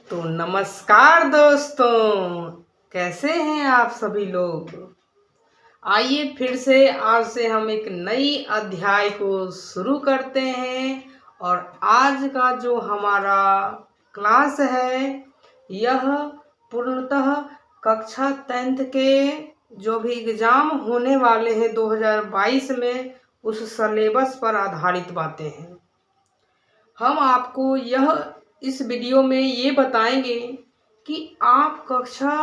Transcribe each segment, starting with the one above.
तो नमस्कार दोस्तों, कैसे हैं आप सभी लोग। आइए फिर से आज से हम एक नई अध्याय को शुरू करते हैं। और आज का जो हमारा क्लास है यह पूर्णतः कक्षा 10th के जो भी एग्ज़ाम होने वाले हैं 2022 में उस सिलेबस पर आधारित बातें हैं। हम आपको इस वीडियो में ये बताएंगे कि आप कक्षा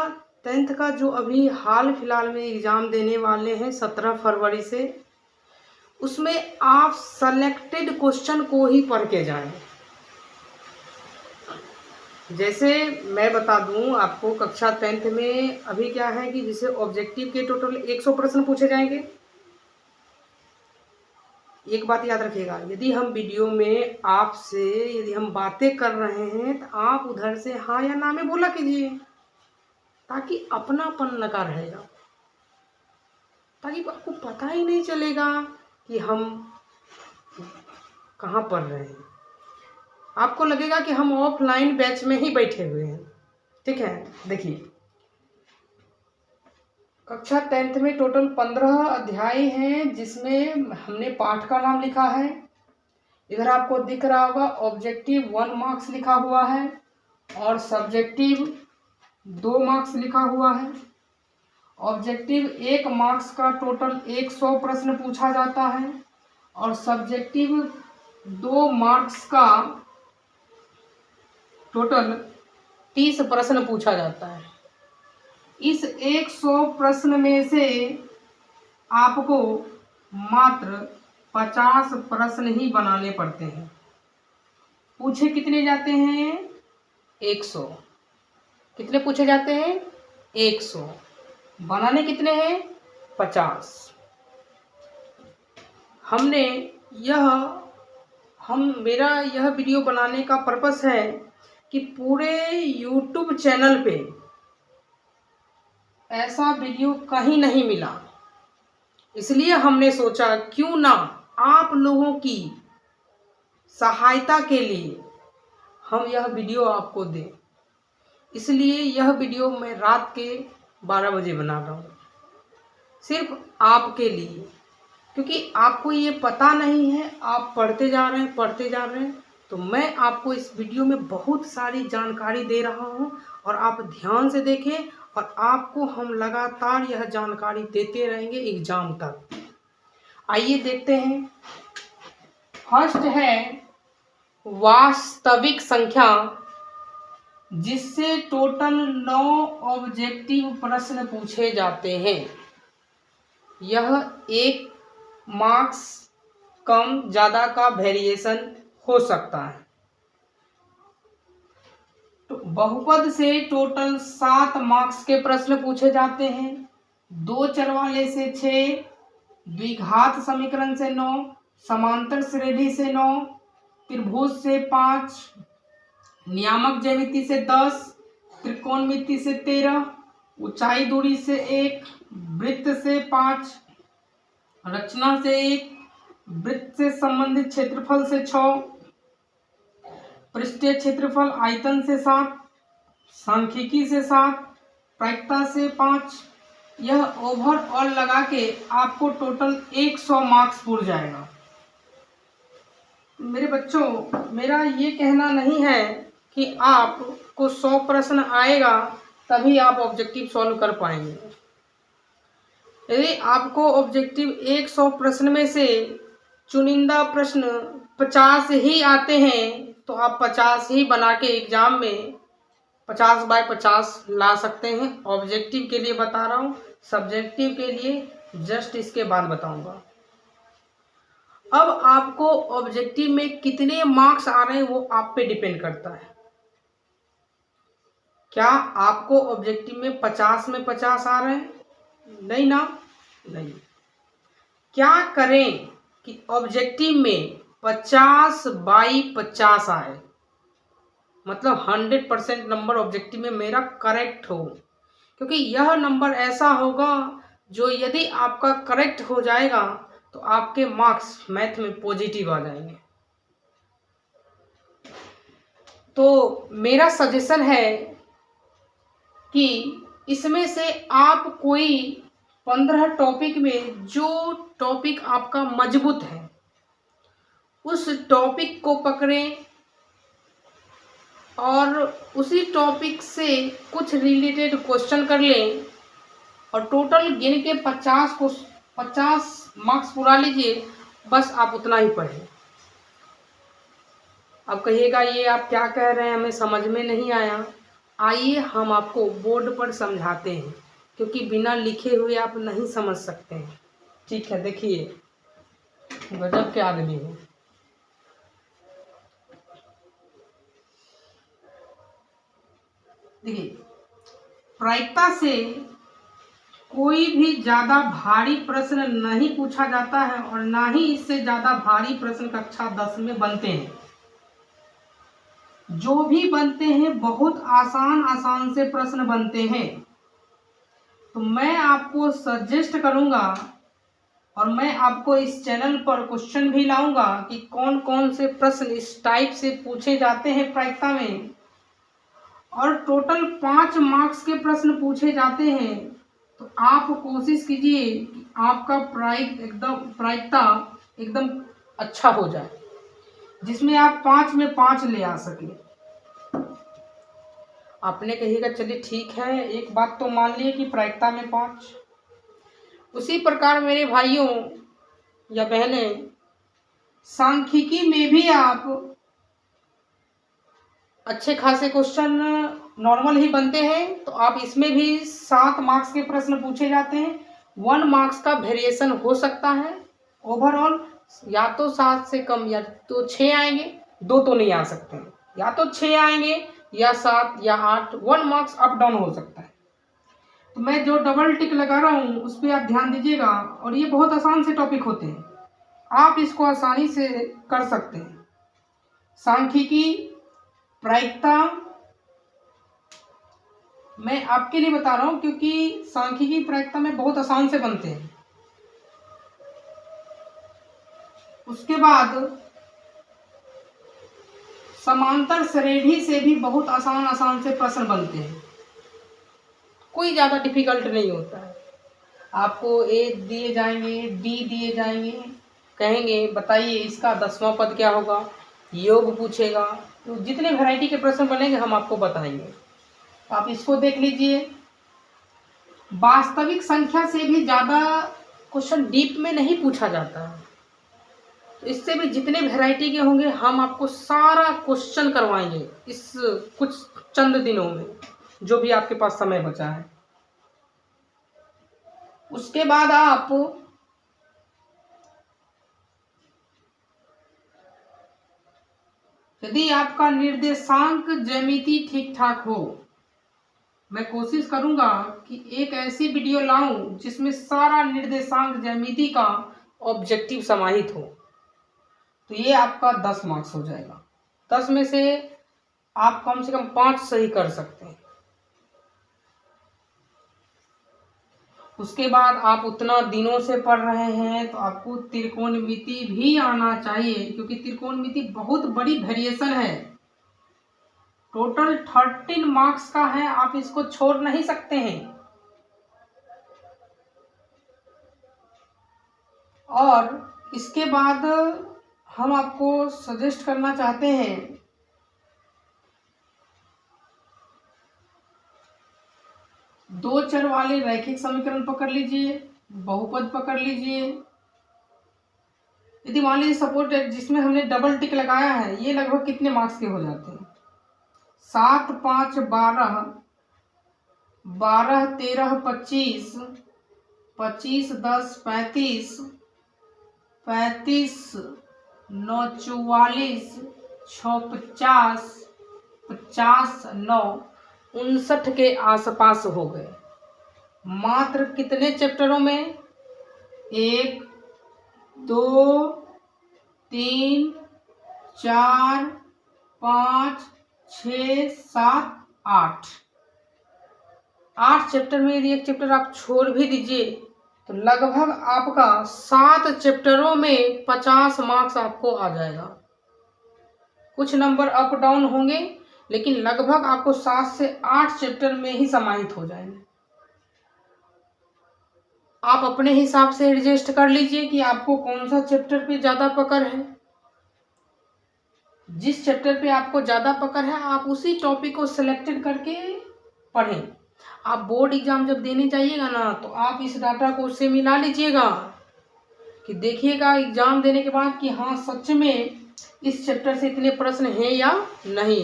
10th का जो अभी हाल फिलहाल में एग्ज़ाम देने वाले हैं 17 फरवरी से, उसमें आप सेलेक्टेड क्वेश्चन को ही पढ़ के जाएं। जैसे मैं बता दूं आपको, कक्षा 10th में अभी क्या है कि जैसे ऑब्जेक्टिव के टोटल 100 प्रश्न पूछे जाएंगे। एक बात याद रखिएगा, यदि हम वीडियो में आपसे यदि हम बातें कर रहे हैं तो आप उधर से हाँ या ना में बोला कीजिए, ताकि अपनापन लगा रहेगा, ताकि आपको पता ही नहीं चलेगा कि हम कहाँ पढ़ रहे हैं। आपको लगेगा कि हम ऑफलाइन बैच में ही बैठे हुए हैं। ठीक है, देखिए कक्षा 10th में टोटल 15 अध्याय हैं, जिसमें हमने पाठ का नाम लिखा है। इधर आपको दिख रहा होगा ऑब्जेक्टिव 1 मार्क्स लिखा हुआ है और सब्जेक्टिव 2 मार्क्स लिखा हुआ है। ऑब्जेक्टिव 1 मार्क्स का टोटल 100 प्रश्न पूछा जाता है और सब्जेक्टिव 2 मार्क्स का टोटल 30 प्रश्न पूछा जाता है। इस 100 प्रश्न में से आपको मात्र 50 प्रश्न ही बनाने पड़ते हैं। पूछे कितने जाते हैं? 100। कितने पूछे जाते हैं? 100। बनाने कितने हैं? 50। मेरा यह वीडियो बनाने का पर्पस है कि पूरे YouTube चैनल पे ऐसा वीडियो कहीं नहीं मिला, इसलिए हमने सोचा क्यों ना आप लोगों की सहायता के लिए हम यह वीडियो आपको दें। इसलिए यह वीडियो मैं रात के 12 बजे बना रहा हूँ, सिर्फ आपके लिए, क्योंकि आपको ये पता नहीं है। आप पढ़ते जा रहे हैं, तो मैं आपको इस वीडियो में बहुत सारी जानकारी दे रहा हूँ और आप ध्यान से देखें और आपको हम लगातार यह जानकारी देते रहेंगे एग्जाम तक। आइए देखते हैं। फर्स्ट है वास्तविक संख्या, जिससे टोटल 9 ऑब्जेक्टिव प्रश्न पूछे जाते हैं। यह 1 मार्क्स कम ज़्यादा का वेरिएशन हो सकता है। तो बहुपद से टोटल 7 मार्क्स के प्रश्न पूछे जाते हैं। 2 चर वाले से 6, द्विघात समीकरण से 9, समांतर श्रेणी से 9, त्रिभुज से 5, नियामक ज्यामिति से 10, त्रिकोणमिति से 13, ऊंचाई दूरी से 1, वृत्त से 5, रचना से 1, वृत्त से संबंधित क्षेत्रफल से 6, पृष्ठीय क्षेत्रफल आयतन से 7, सांख्यिकी से 7, प्रायिकता से 5। यह ओवरऑल लगा के आपको टोटल 100 मार्क्स पूरा जाएगा। मेरे बच्चों, मेरा ये कहना नहीं है कि आपको 100 प्रश्न आएगा तभी आप ऑब्जेक्टिव सॉल्व कर पाएंगे। यदि आपको ऑब्जेक्टिव 100 प्रश्न में से चुनिंदा प्रश्न 50 ही आते हैं तो आप 50 ही बना के एग्जाम में 50 बाय 50 ला सकते हैं। ऑब्जेक्टिव के लिए बता रहा हूँ, सब्जेक्टिव के लिए जस्ट इसके बाद बताऊंगा। अब आपको ऑब्जेक्टिव में कितने मार्क्स आ रहे हैं वो आप पे डिपेंड करता है। क्या आपको ऑब्जेक्टिव में 50 में 50 आ रहे हैं? नहीं ना, नहीं। क्या करें कि ऑब्जेक्टिव में 50 बाई 50 आए, मतलब 100% नंबर ऑब्जेक्टिव में मेरा करेक्ट हो, क्योंकि यह नंबर ऐसा होगा जो यदि आपका करेक्ट हो जाएगा तो आपके मार्क्स मैथ में पॉजिटिव आ जाएंगे। तो मेरा सजेशन है कि इसमें से आप कोई 15 टॉपिक में जो टॉपिक आपका मजबूत है उस टॉपिक को पकड़ें और उसी टॉपिक से कुछ रिलेटेड क्वेश्चन कर लें और टोटल गिन के 50 मार्क्स पूरा लीजिए। बस आप उतना ही पढ़ें। अब कहिएगा ये आप क्या कह रहे हैं, हमें समझ में नहीं आया। आइए हम आपको बोर्ड पर समझाते हैं, क्योंकि बिना लिखे हुए आप नहीं समझ सकते हैं। ठीक है, देखिए गजब के आदमी है। देखिए, प्रायिकता से कोई भी ज़्यादा भारी प्रश्न नहीं पूछा जाता है और ना ही इससे ज़्यादा भारी प्रश्न कक्षा 10 में बनते हैं। जो भी बनते हैं बहुत आसान से प्रश्न बनते हैं। तो मैं आपको सजेस्ट करूंगा और मैं आपको इस चैनल पर क्वेश्चन भी लाऊंगा कि कौन कौन से प्रश्न इस टाइप से पूछे जाते हैं प्रायिकता में, और टोटल 5 मार्क्स के प्रश्न पूछे जाते हैं। तो आप कोशिश कीजिए कि आपका प्रायिकता एकदम अच्छा हो जाए, जिसमें आप 5 में 5 ले आ सके। आपने कहिएगा चलिए ठीक है, एक बात तो मान लिए कि प्रायिकता में 5। उसी प्रकार मेरे भाइयों या बहनें, सांख्यिकी में भी आप अच्छे खासे क्वेश्चन नॉर्मल ही बनते हैं। तो आप इसमें भी 7 मार्क्स के प्रश्न पूछे जाते हैं। 1 मार्क्स का वेरिएशन हो सकता है ओवरऑल, या तो 7 से कम या तो 6 आएंगे, 2 तो नहीं आ सकते हैं। या तो 6 आएंगे या 7 या 8, 1 मार्क्स अप डाउन हो सकता है। तो मैं जो डबल टिक लगा रहा हूँ उस पर आप ध्यान दीजिएगा। और ये बहुत आसान से टॉपिक होते हैं, आप इसको आसानी से कर सकते हैं। सांख्यिकी, प्रायिकता मैं आपके लिए बता रहा हूं क्योंकि सांख्यिकी प्रायिकता में बहुत आसान से बनते हैं। उसके बाद समांतर श्रेणी से भी बहुत आसान से प्रश्न बनते हैं, कोई ज्यादा डिफिकल्ट नहीं होता है। आपको ए दिए जाएंगे, डी दिए जाएंगे, कहेंगे बताइए इसका 10वां पद क्या होगा, योग पूछेगा। तो जितने वैरायटी के प्रश्न बनेंगे हम आपको बताएंगे, आप इसको देख लीजिए। वास्तविक संख्या से भी ज़्यादा क्वेश्चन डीप में नहीं पूछा जाता है। तो इससे भी जितने वैरायटी के होंगे हम आपको सारा क्वेश्चन करवाएंगे इस कुछ चंद दिनों में, जो भी आपके पास समय बचा है। उसके बाद आप यदि आपका निर्देशांक ज्यामिति ठीक ठाक हो, मैं कोशिश करूंगा कि एक ऐसी वीडियो लाऊं जिसमें सारा निर्देशांक ज्यामिति का ऑब्जेक्टिव समाहित हो। तो ये आपका 10 मार्क्स हो जाएगा। 10 में से आप कम से कम 5 सही कर सकते हैं। उसके बाद आप उतना दिनों से पढ़ रहे हैं तो आपको त्रिकोणमिति भी आना चाहिए, क्योंकि त्रिकोणमिति बहुत बड़ी वेरिएशन है। टोटल 13 मार्क्स का है, आप इसको छोड़ नहीं सकते हैं। और इसके बाद हम आपको सजेस्ट करना चाहते हैं, दो चर वाले रैखिक समीकरण पकड़ लीजिए, बहुपद पकड़ लीजिए। यदि मान लीजिए सपोर्ट जिसमें हमने डबल टिक लगाया है, ये लगभग कितने मार्क्स के हो जाते हैं? 7 5 12, 12 13 25, 25 10 35, 35 9 44, 6 50, 50 9 59 के आसपास हो गए। मात्र कितने चैप्टरों में? 1 2 3 4 5 6 7 8 चैप्टर में यदि एक चैप्टर आप छोड़ भी दीजिए तो लगभग आपका 7 चैप्टरों में 50 मार्क्स आपको आ जाएगा। कुछ नंबर अप डाउन होंगे, लेकिन लगभग आपको 7 से 8 चैप्टर में ही समाहित हो जाएंगे। आप अपने हिसाब से एडजस्ट कर लीजिए कि आपको कौन सा चैप्टर पे ज़्यादा पकड़ है। जिस चैप्टर पे आपको ज़्यादा पकड़ है आप उसी टॉपिक को सिलेक्टेड करके पढ़ें। आप बोर्ड एग्जाम जब देने जाइएगा ना तो आप इस डाटा को उससे मिला लीजिएगा कि देखिएगा एग्जाम देने के बाद कि हाँ सच में इस चैप्टर से इतने प्रश्न हैं या नहीं,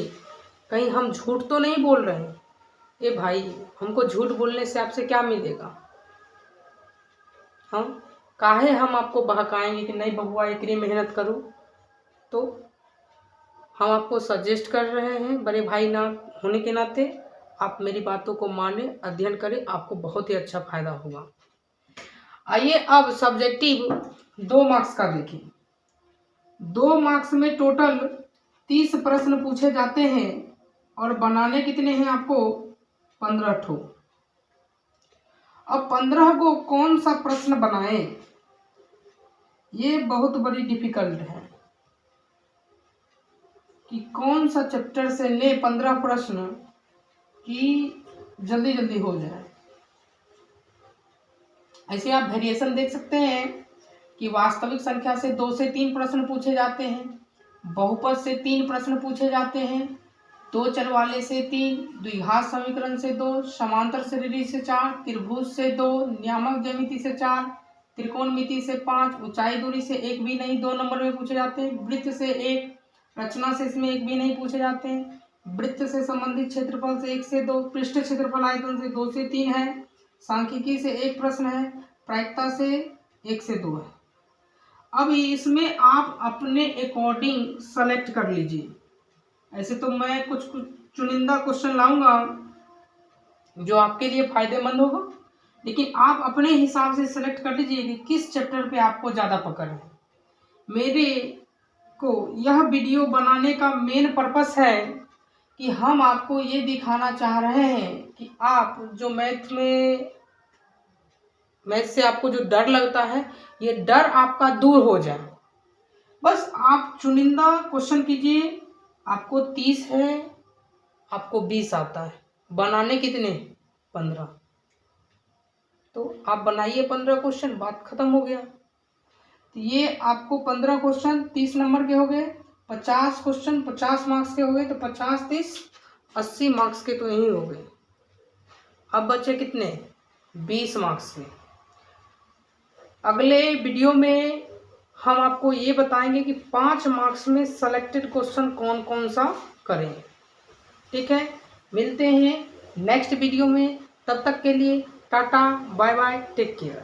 कहीं हम झूठ तो नहीं बोल रहे हैं। ए भाई, हमको झूठ बोलने से आपसे क्या मिलेगा? हम काहे हम आपको बहकाएंगे कि नहीं बहुआ इतनी मेहनत करो। तो हम आपको सजेस्ट कर रहे हैं, बड़े भाई ना होने के नाते आप मेरी बातों को माने, अध्ययन करें, आपको बहुत ही अच्छा फायदा होगा। आइए अब सब्जेक्टिव 2 मार्क्स का देखें। 2 मार्क्स में टोटल 30 प्रश्न पूछे जाते हैं और बनाने कितने हैं आपको? 15 ठो। अब 15 को कौन सा प्रश्न बनाएं, ये बहुत बड़ी डिफिकल्ट है कि कौन सा चैप्टर से ले 15 प्रश्न कि जल्दी जल्दी हो जाए। ऐसे आप वेरिएशन देख सकते हैं कि वास्तविक संख्या से 2 से 3 प्रश्न पूछे जाते हैं, बहुपद से 3 प्रश्न पूछे जाते हैं, 2 चर वाले से 3, द्विघात समीकरण से 2, समांतर श्रेणी से 4, त्रिभुज से 2, नियामक ज्यामिति से 4, त्रिकोणमिति से 5, ऊंचाई दूरी से 1 भी नहीं 2 नंबर में पूछे जाते हैं, वृत्त से 1, रचना से इसमें 1 भी नहीं पूछे जाते हैं, वृत्त से संबंधित क्षेत्रफल से 1 से 2, पृष्ठ क्षेत्रफल आयतन से 2 से 3 है, सांख्यिकी से 1 प्रश्न है, प्रायिकता से 1 से 2 है। अब इसमें आप अपने अकॉर्डिंग सेलेक्ट कर लीजिए। ऐसे तो मैं कुछ चुनिंदा क्वेश्चन लाऊंगा जो आपके लिए फायदेमंद होगा, लेकिन आप अपने हिसाब से सेलेक्ट कर लीजिए कि किस चैप्टर पे आपको ज़्यादा पकड़ है। मेरे को यह वीडियो बनाने का मेन पर्पस है कि हम आपको ये दिखाना चाह रहे हैं कि आप जो मैथ से आपको जो डर लगता है, ये डर आपका दूर हो जाए। बस आप चुनिंदा क्वेश्चन कीजिए। आपको 30 है, आपको 20 आता है, बनाने कितने? 15। तो आप बनाइए 15 क्वेश्चन, बात खत्म हो गया। तो ये आपको 15 क्वेश्चन 30 नंबर के हो गए, 50 क्वेश्चन 50 मार्क्स के हो गए, तो 50 30 80 मार्क्स के तो यही हो गए। अब बचे कितने? 20 मार्क्स के। अगले वीडियो में हम आपको ये बताएंगे कि 5 मार्क्स में सेलेक्टेड क्वेश्चन कौन कौन सा करें। ठीक है, मिलते हैं नेक्स्ट वीडियो में। तब तक के लिए tata bye bye, take care.